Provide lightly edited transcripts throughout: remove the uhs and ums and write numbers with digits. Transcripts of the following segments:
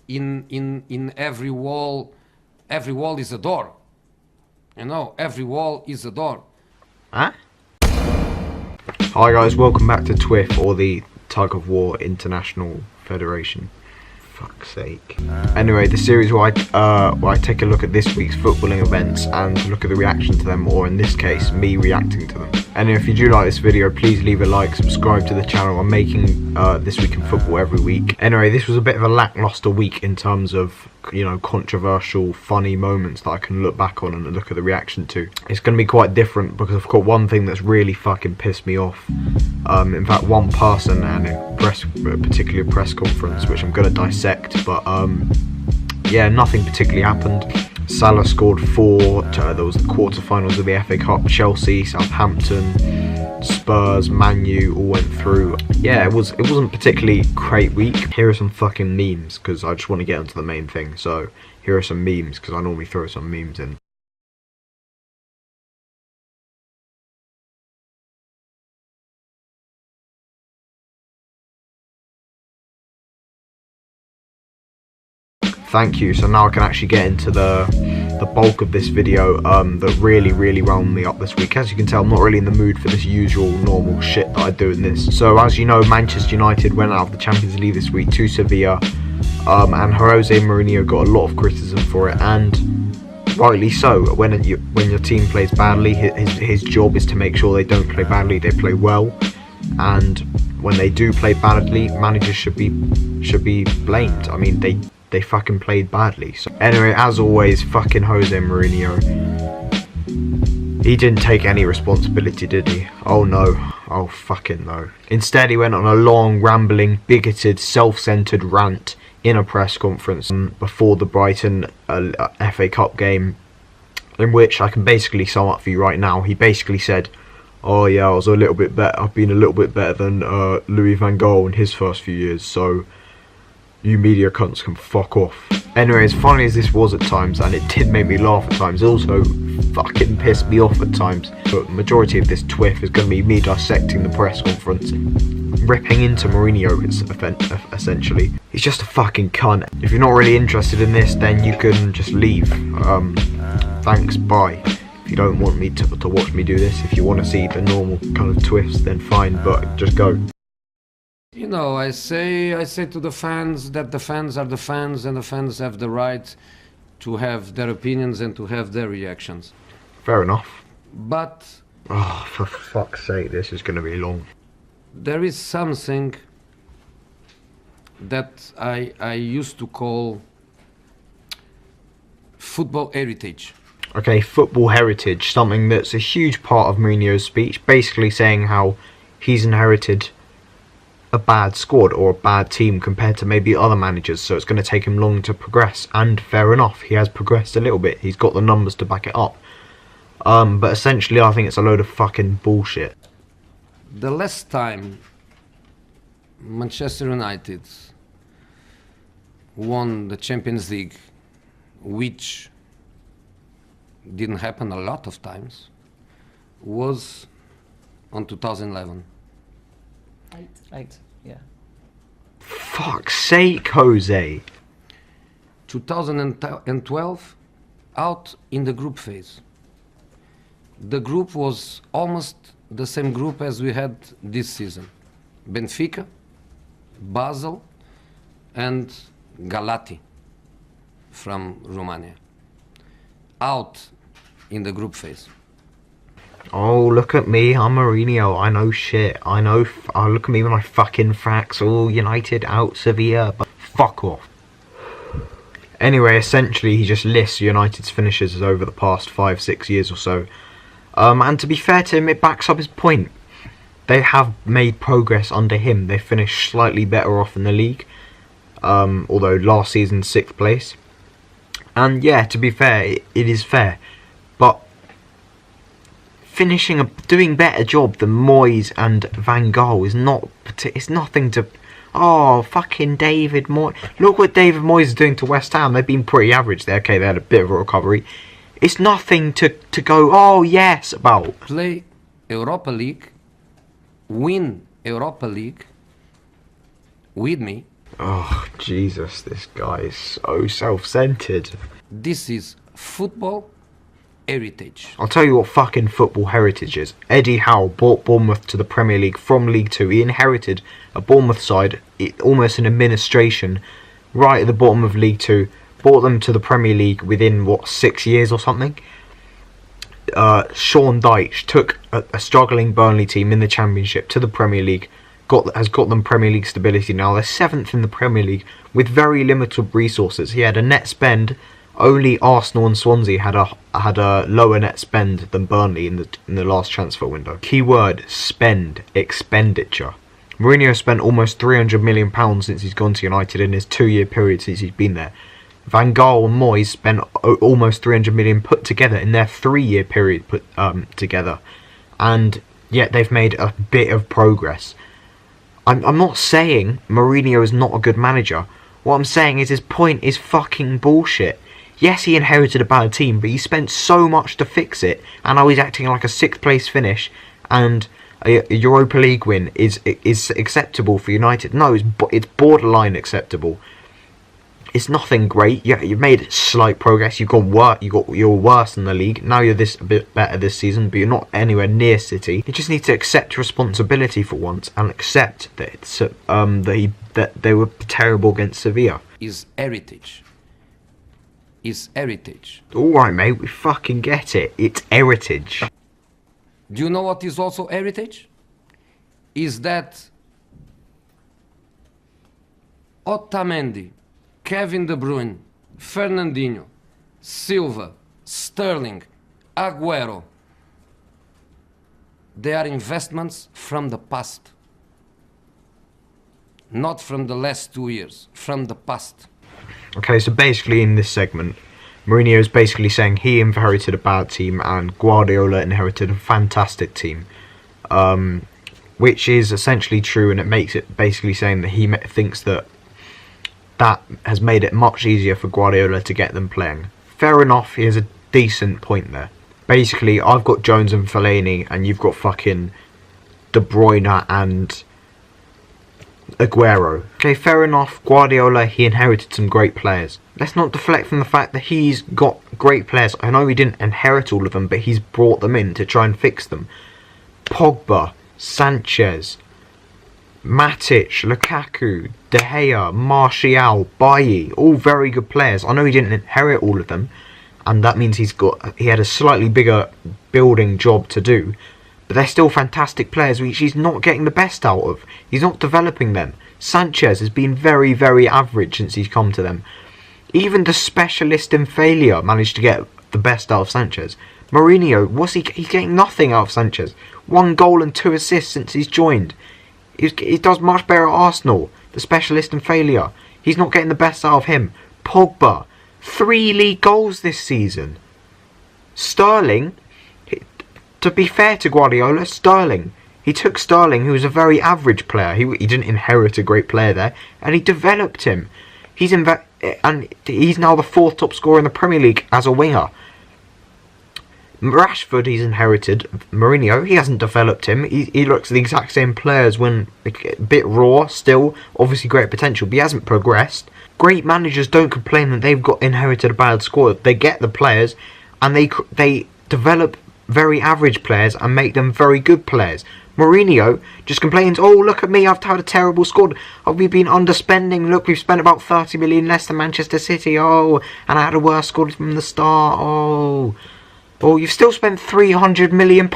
in every wall is a door. You know, every wall is a door. Huh? Hi guys, welcome back to Twif, or the Tug of War International Federation. Fuck's sake. Anyway, the series where I take a look at this week's footballing events and look at the reaction to them, or in this case, me reacting to them. And if you do like this video, please leave a like, subscribe to the channel. I'm making This Week in Football every week. Anyway, this was a bit of a lackluster week in terms of, you know, controversial, funny moments that I can look back on and look at the reaction to. It's going to be quite different because I've got one thing that's really fucking pissed me off. In fact, one person and a particular press conference, which I'm going to dissect. But yeah, nothing particularly happened. Salah scored 4. There was the quarterfinals of the FA Cup. Chelsea, Southampton, Spurs, Man U all went through. Yeah, it wasn't particularly great week. Here are some fucking memes, because I just want to get onto the main thing. So here are some memes, because I normally throw some memes in. Thank you. So now I can actually get into the bulk of this video that really wound me up this week. As you can tell, I'm not really in the mood for this usual normal shit that I do in this. So as you know, Manchester United went out of the Champions League this week to Sevilla, and Jose Mourinho got a lot of criticism for it, and rightly so. When your team plays badly, his job is to make sure they don't play badly, they play well. And when they do play badly, managers should be blamed. I mean, they fucking played badly. So anyway, as always, fucking Jose Mourinho. He didn't take any responsibility, did he? Oh no. Oh fucking no. Instead, he went on a long, rambling, bigoted, self-centered rant in a press conference before the Brighton FA Cup game, in which I can basically sum up for you right now. He basically said, oh yeah, I've been a little bit better than Louis van Gaal in his first few years, so you media cunts can fuck off. Anyway, as funny as this was at times, and it did make me laugh at times, it also fucking pissed me off at times. But the majority of this Twif is going to be me dissecting the press conference, ripping into Mourinho, essentially. He's just a fucking cunt. If you're not really interested in this, then you can just leave. Thanks, bye. If you don't want me to watch me do this, if you want to see the normal kind of Twifs, then fine, but just go. You know, I say to the fans that the fans are the fans, and the fans have the right to have their opinions and to have their reactions. Fair enough. But oh, for fuck's sake, this is going to be long. There is something that I used to call football heritage. Okay, football heritage, something that's a huge part of Mourinho's speech, basically saying how he's inherited a bad squad or a bad team compared to maybe other managers, so it's going to take him long to progress. And fair enough, he has progressed a little bit, he's got the numbers to back it up, but essentially I think it's a load of fucking bullshit. The last time Manchester United won the Champions League, which didn't happen a lot of times, was on 2011. Eight, yeah. Fuck's sake, Jose. 2012, out in the group phase. The group was almost the same group as we had this season. Benfica, Basel, and Galati from Romania. Out in the group phase. Oh, look at me, I'm Mourinho, I know shit, I know, oh, look at me with my fucking facts, oh, United out, Sevilla, but fuck off. Anyway, essentially, he just lists United's finishes over the past 5-6 years or so, and to be fair to him, it backs up his point. They have made progress under him, they finished slightly better off in the league, although last season 6th place, and yeah, to be fair, it is fair, but doing better job than Moyes and Van Gaal is not. It's nothing to. Oh, fucking David Moyes! Look what David Moyes is doing to West Ham. They've been pretty average there. Okay, they had a bit of a recovery. It's nothing to go. Oh yes, about. Play Europa League, win Europa League with me. Oh, Jesus, this guy is so self-centered. This is football heritage. I'll tell you what fucking football heritage is. Eddie Howe brought Bournemouth to the Premier League from League Two. He inherited a Bournemouth side, almost an administration, right at the bottom of League Two. Brought them to the Premier League within, what, 6 years or something? Sean Dyche took a struggling Burnley team in the Championship to the Premier League, has got them Premier League stability now. They're 7th in the Premier League with very limited resources. He had a net spend. Only Arsenal and Swansea had a lower net spend than Burnley in the last transfer window. Keyword: spend, expenditure. Mourinho spent almost £300 million since he's gone to United in his 2-year period since he's been there. Van Gaal and Moyes spent almost 300 million put together in their 3-year period put together, and yet they've made a bit of progress. I'm not saying Mourinho is not a good manager. What I'm saying is his point is fucking bullshit. Yes, he inherited a bad team, but he spent so much to fix it, and now he's acting like a 6th place finish and a Europa League win is acceptable for United. No, it's borderline acceptable. It's nothing great. Yeah, you've made slight progress. You're worse in the league. Now you're a bit better this season, but you're not anywhere near City. You just need to accept responsibility for once and accept that it's that they were terrible against Sevilla. Is heritage. Is heritage. All right, mate. We fucking get it. It's heritage. Do you know what is also heritage? Is that Otamendi, Kevin De Bruyne, Fernandinho, Silva, Sterling, Agüero, they are investments from the past. Not from the last 2 years, from the past. Okay, so basically in this segment, Mourinho is basically saying he inherited a bad team and Guardiola inherited a fantastic team. Which is essentially true, and it makes it basically saying that he thinks that has made it much easier for Guardiola to get them playing. Fair enough, he has a decent point there. Basically, I've got Jones and Fellaini, and you've got fucking De Bruyne and Agüero. Okay, fair enough, Guardiola, he inherited some great players. Let's not deflect from the fact that he's got great players. I know he didn't inherit all of them, but he's brought them in to try and fix them. Pogba, Sanchez, Matic, Lukaku, De Gea, Martial, Bailly, all very good players. I know he didn't inherit all of them, and that means he had a slightly bigger building job to do, but they're still fantastic players which he's not getting the best out of. He's not developing them. Sanchez has been very, very average since he's come to them. Even the specialist in failure managed to get the best out of Sanchez. Mourinho, he's getting nothing out of Sanchez. 1 goal and 2 assists since he's joined. He does much better at Arsenal, the specialist in failure. He's not getting the best out of him. Pogba, 3 league goals this season. Sterling, to be fair to Guardiola, he took Sterling, who was a very average player. He didn't inherit a great player there, and he developed him. And he's now the 4th top scorer in the Premier League as a winger. Rashford, he's inherited. Mourinho, he hasn't developed him. He looks the exact same player as when a bit raw, still obviously great potential, but he hasn't progressed. Great managers don't complain that they've got inherited a bad squad. They get the players and they develop very average players and make them very good players. Mourinho just complains, oh, look at me, I've had a terrible squad. Oh, we've been underspending. Look, we've spent about 30 million less than Manchester City. Oh, and I had a worse squad from the start. Oh, you've still spent £300 million.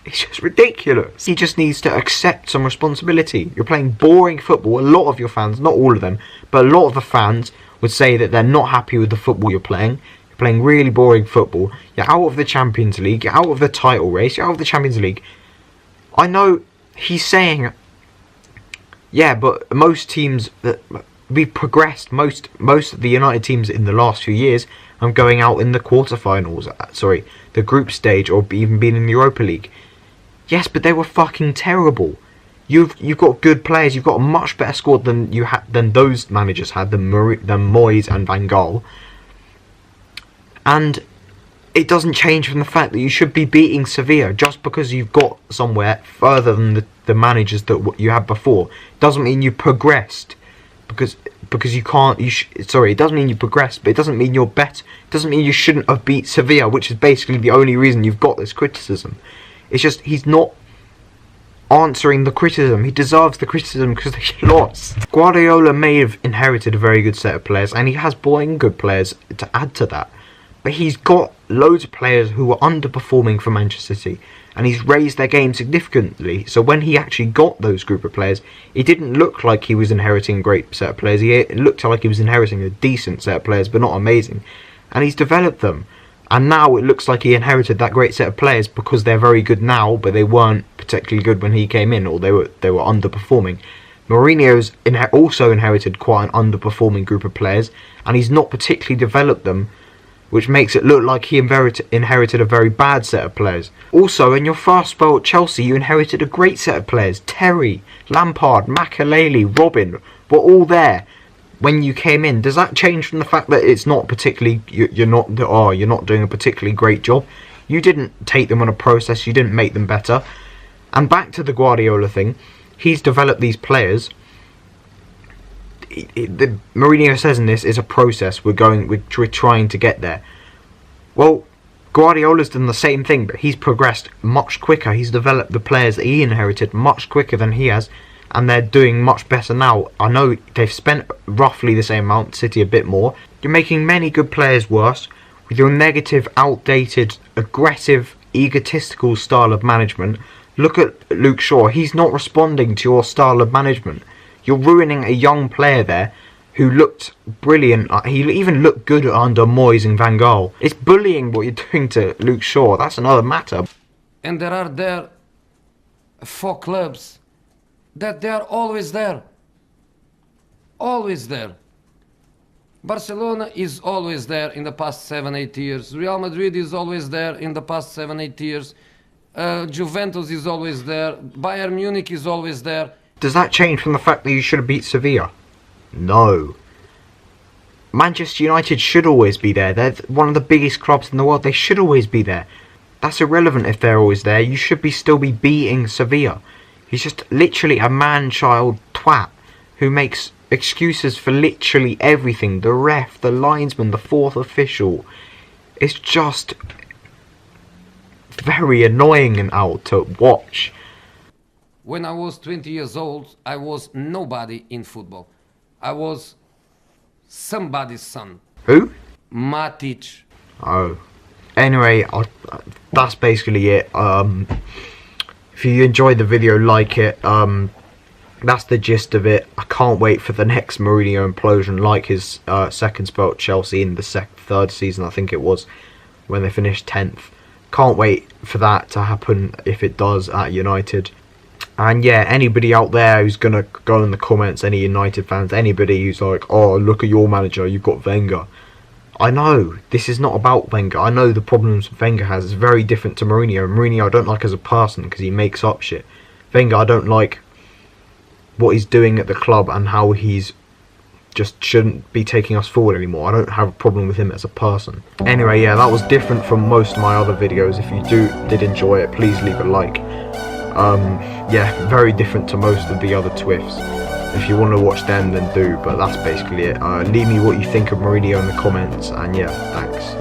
It's just ridiculous. He just needs to accept some responsibility. You're playing boring football. A lot of your fans, not all of them, but a lot of the fans would say that they're not happy with the football you're playing. You're playing really boring football. You're out of the Champions League. You're out of the title race. You're out of the Champions League. I know he's saying, yeah, but most teams that we've progressed. Most of the United teams in the last few years are going out in the quarterfinals. The group stage, or even being in the Europa League. Yes, but they were fucking terrible. You've got good players. You've got a much better squad than those managers had, than Moyes and Van Gaal. And it doesn't change from the fact that you should be beating Sevilla just because you've got somewhere further than the managers that you had before. Doesn't mean you progressed. because you can't. Sorry, it doesn't mean you progress, but it doesn't mean you're better. It doesn't mean you shouldn't have beat Sevilla, which is basically the only reason you've got this criticism. It's just he's not answering the criticism. He deserves the criticism because they lost. Guardiola may have inherited a very good set of players, and he has brought in good players to add to that. But he's got loads of players who were underperforming for Manchester City, and he's raised their game significantly. So when he actually got those group of players, it didn't look like he was inheriting a great set of players. It looked like he was inheriting a decent set of players, but not amazing. And he's developed them. And now it looks like he inherited that great set of players because they're very good now, but they weren't particularly good when he came in, or they were underperforming. Mourinho's also inherited quite an underperforming group of players, and he's not particularly developed them, which makes it look like he inherited a very bad set of players. Also, in your first spell at Chelsea, you inherited a great set of players. Terry, Lampard, Makelele, Robin were all there when you came in. Does that change from the fact that it's not particularly you're not doing a particularly great job? You didn't take them on a process. You didn't make them better. And back to the Guardiola thing, he's developed these players. Mourinho says in this is a process. We're trying to get there. Well, Guardiola's done the same thing, but he's progressed much quicker. He's developed the players that he inherited much quicker than he has, and they're doing much better now. I know they've spent roughly the same amount, City a bit more. You're making many good players worse with your negative, outdated, aggressive, egotistical style of management. Look at Luke Shaw. He's not responding to your style of management. You're ruining a young player there who looked brilliant. He even looked good under Moyes and Van Gaal. It's bullying what you're doing to Luke Shaw. That's another matter. And there are 4 clubs that they are always there. Always there. Barcelona is always there in the past 7-8 years. Real Madrid is always there in the past 7-8 years. Juventus is always there. Bayern Munich is always there. Does that change from the fact that you should have beat Sevilla? No. Manchester United should always be there. They're one of the biggest clubs in the world. They should always be there. That's irrelevant if they're always there. You should still be beating Sevilla. He's just literally a man-child twat who makes excuses for literally everything. The ref, the linesman, the 4th official. It's just very annoying and out to watch. When I was 20 years old, I was nobody in football. I was somebody's son. Who? Matic. Oh. Anyway, that's basically it. If you enjoyed the video, like it. That's the gist of it. I can't wait for the next Mourinho implosion, like his second spell at Chelsea in the third season, I think it was, when they finished 10th. Can't wait for that to happen if it does at United. And yeah, anybody out there who's going to go in the comments, any United fans, anybody who's like, oh, look at your manager, you've got Wenger. I know, this is not about Wenger. I know the problems Wenger has is very different to Mourinho. Mourinho I don't like as a person because he makes up shit. Wenger I don't like what he's doing at the club and how he's just shouldn't be taking us forward anymore. I don't have a problem with him as a person. Anyway, yeah, that was different from most of my other videos. If you did enjoy it, please leave a like. Yeah, very different to most of the other Twifs. If you want to watch them, then do, but that's basically it. Leave me what you think of Mourinho in the comments, and yeah, thanks.